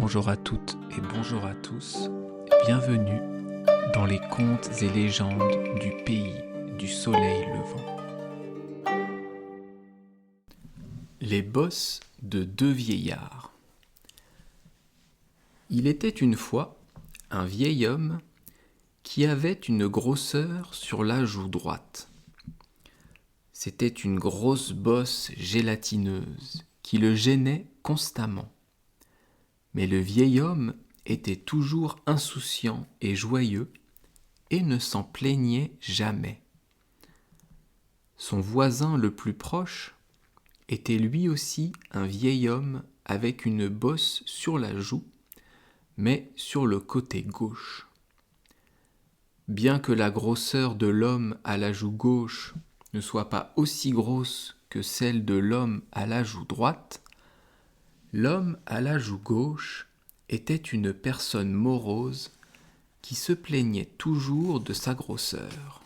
Bonjour à toutes et bonjour à tous, bienvenue dans les contes et légendes du pays du soleil levant. Les bosses de deux vieillards. Il était une fois un vieil homme qui avait une grosseur sur la joue droite. C'était une grosse bosse gélatineuse qui le gênait constamment. Mais le vieil homme était toujours insouciant et joyeux et ne s'en plaignait jamais. Son voisin le plus proche était lui aussi un vieil homme avec une bosse sur la joue, mais sur le côté gauche. Bien que la grosseur de l'homme à la joue gauche ne soit pas aussi grosse que celle de l'homme à la joue droite, l'homme à la joue gauche était une personne morose qui se plaignait toujours de sa grosseur.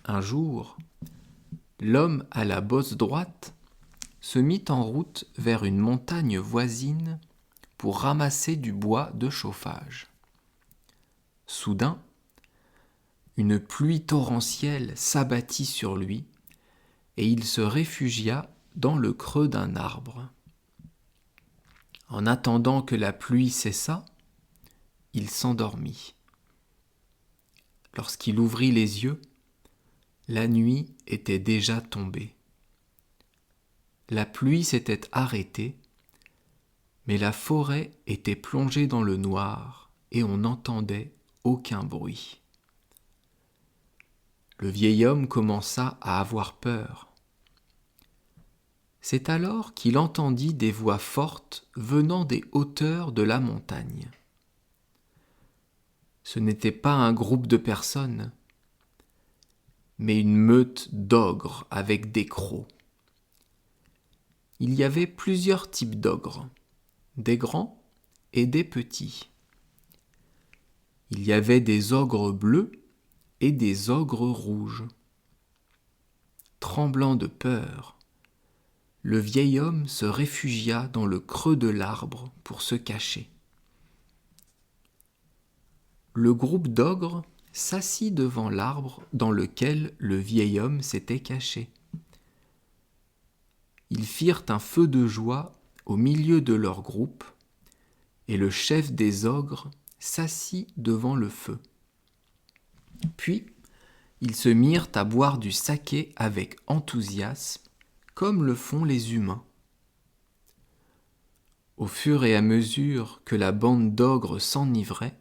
Un jour, l'homme à la bosse droite se mit en route vers une montagne voisine pour ramasser du bois de chauffage. Soudain, une pluie torrentielle s'abattit sur lui et il se réfugia dans le creux d'un arbre. En attendant que la pluie cessât, il s'endormit. Lorsqu'il ouvrit les yeux, la nuit était déjà tombée. La pluie s'était arrêtée, mais la forêt était plongée dans le noir et on n'entendait aucun bruit. Le vieil homme commença à avoir peur. C'est alors qu'il entendit des voix fortes venant des hauteurs de la montagne. Ce n'était pas un groupe de personnes, mais une meute d'ogres avec des crocs. Il y avait plusieurs types d'ogres, des grands et des petits. Il y avait des ogres bleus et des ogres rouges. Tremblant de peur, le vieil homme se réfugia dans le creux de l'arbre pour se cacher. Le groupe d'ogres s'assit devant l'arbre dans lequel le vieil homme s'était caché. Ils firent un feu de joie au milieu de leur groupe, et le chef des ogres s'assit devant le feu. Puis, ils se mirent à boire du saké avec enthousiasme, comme le font les humains. Au fur et à mesure que la bande d'ogres s'enivrait,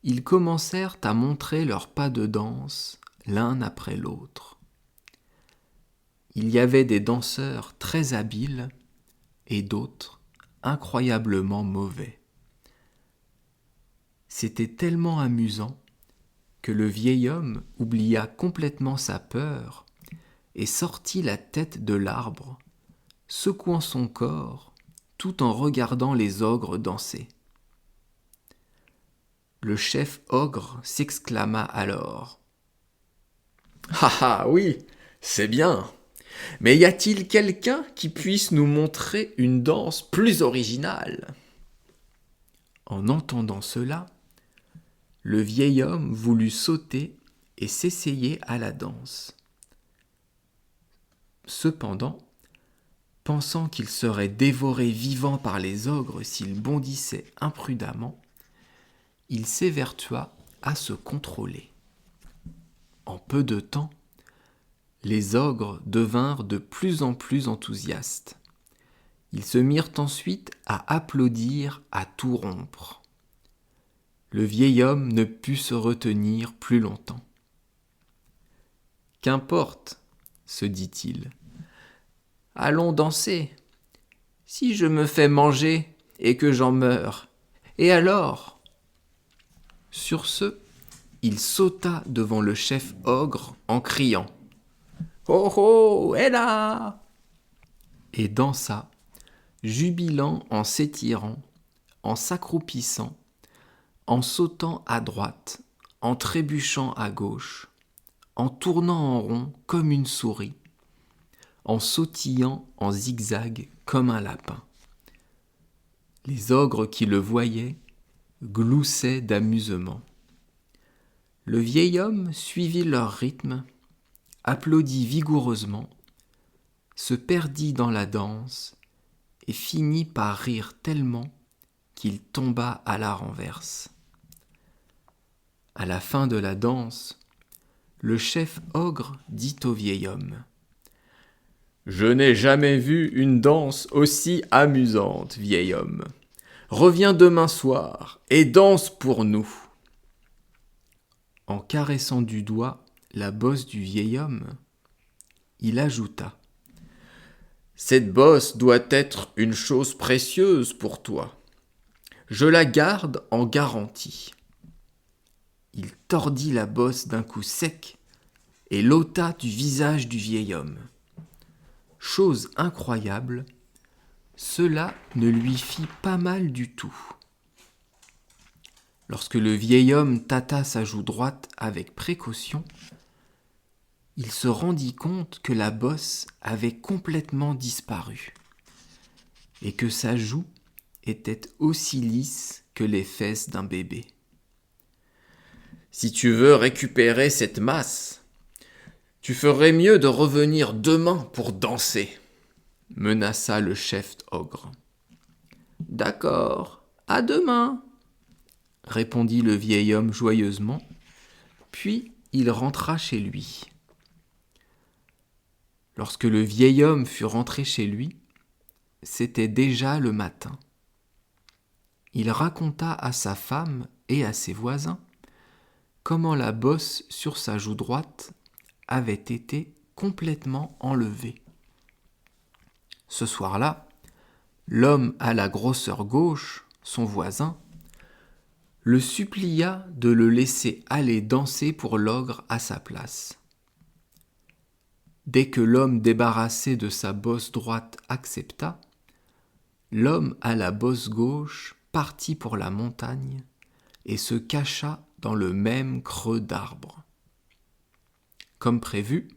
ils commencèrent à montrer leurs pas de danse l'un après l'autre. Il y avait des danseurs très habiles et d'autres incroyablement mauvais. C'était tellement amusant que le vieil homme oublia complètement sa peur et sortit la tête de l'arbre, secouant son corps tout en regardant les ogres danser. Le chef ogre s'exclama alors. « Ah ah, oui, c'est bien. Mais y a-t-il quelqu'un qui puisse nous montrer une danse plus originale ?» En entendant cela, le vieil homme voulut sauter et s'essayer à la danse. Cependant, pensant qu'il serait dévoré vivant par les ogres s'il bondissait imprudemment, il s'évertua à se contrôler. En peu de temps, les ogres devinrent de plus en plus enthousiastes. Ils se mirent ensuite à applaudir à tout rompre. Le vieil homme ne put se retenir plus longtemps. « Qu'importe, se dit-il. Allons danser. Si je me fais manger et que j'en meurs, et alors ?» Sur ce, il sauta devant le chef ogre en criant « Oh oh, hé là !» et dansa, jubilant en s'étirant, en s'accroupissant, en sautant à droite, en trébuchant à gauche, en tournant en rond comme une souris, en sautillant en zigzag comme un lapin. Les ogres qui le voyaient gloussaient d'amusement. Le vieil homme suivit leur rythme, applaudit vigoureusement, se perdit dans la danse et finit par rire tellement qu'il tomba à la renverse. À la fin de la danse, le chef ogre dit au vieil homme : « Je n'ai jamais vu une danse aussi amusante, vieil homme. Reviens demain soir et danse pour nous. » En caressant du doigt la bosse du vieil homme, il ajouta : « Cette bosse doit être une chose précieuse pour toi. Je la garde en garantie. » Il tordit la bosse d'un coup sec et l'ôta du visage du vieil homme. Chose incroyable, cela ne lui fit pas mal du tout. Lorsque le vieil homme tâta sa joue droite avec précaution, il se rendit compte que la bosse avait complètement disparu et que sa joue était aussi lisse que les fesses d'un bébé. « Si tu veux récupérer cette masse, tu ferais mieux de revenir demain pour danser, » menaça le chef ogre. « D'accord, à demain, » répondit le vieil homme joyeusement, puis il rentra chez lui. Lorsque le vieil homme fut rentré chez lui, c'était déjà le matin. Il raconta à sa femme et à ses voisins comment la bosse sur sa joue droite avait été complètement enlevée. Ce soir-là, l'homme à la grosseur gauche, son voisin, le supplia de le laisser aller danser pour l'ogre à sa place. Dès que l'homme débarrassé de sa bosse droite accepta, l'homme à la bosse gauche partit pour la montagne et se cacha dans le même creux d'arbre. Comme prévu,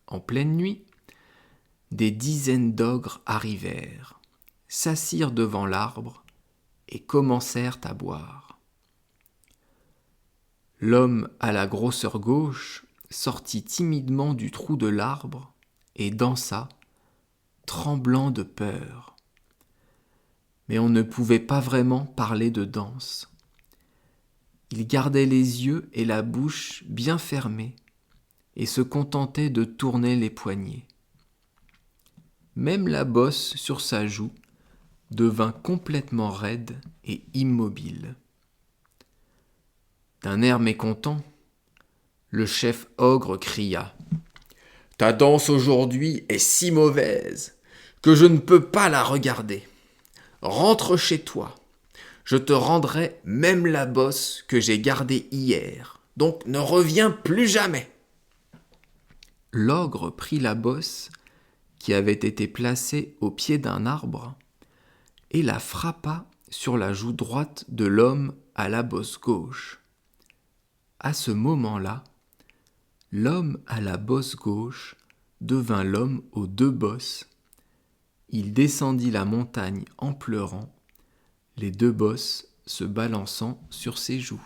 en pleine nuit, des dizaines d'ogres arrivèrent, s'assirent devant l'arbre et commencèrent à boire. L'homme à la grosseur gauche sortit timidement du trou de l'arbre et dansa, tremblant de peur. Mais on ne pouvait pas vraiment parler de danse. Il gardait les yeux et la bouche bien fermés et se contentait de tourner les poignets. Même la bosse sur sa joue devint complètement raide et immobile. D'un air mécontent, le chef ogre cria : « Ta danse aujourd'hui est si mauvaise que je ne peux pas la regarder. Rentre chez toi. Je te rendrai même la bosse que j'ai gardée hier, donc ne reviens plus jamais. » L'ogre prit la bosse qui avait été placée au pied d'un arbre et la frappa sur la joue droite de l'homme à la bosse gauche. À ce moment-là, l'homme à la bosse gauche devint l'homme aux deux bosses. Il descendit la montagne en pleurant, les deux bosses se balançant sur ses joues.